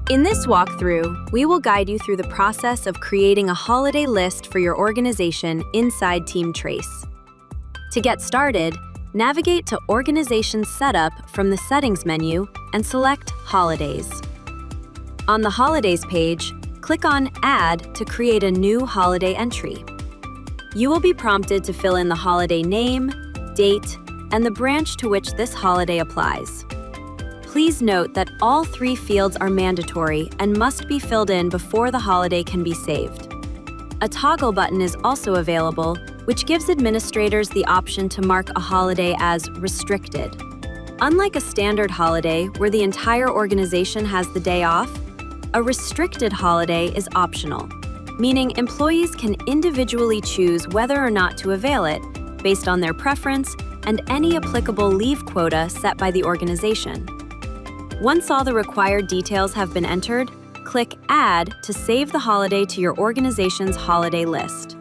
In this walkthrough, we will guide you through the process of creating a holiday list for your organization inside TeamTrace. To get started, navigate to Organization Setup from the Settings menu and select Holidays. On the Holidays page, click on Add to create a new holiday entry. You will be prompted to fill in the holiday name, date, and the branch to which this holiday applies. Please note that all 3 fields are mandatory and must be filled in before the holiday can be saved. A toggle button is also available, which gives administrators the option to mark a holiday as restricted. Unlike a standard holiday where the entire organization has the day off, a restricted holiday is optional, meaning employees can individually choose whether or not to avail it based on their preference and any applicable leave quota set by the organization. Once all the required details have been entered, click Add to save the holiday to your organization's holiday list.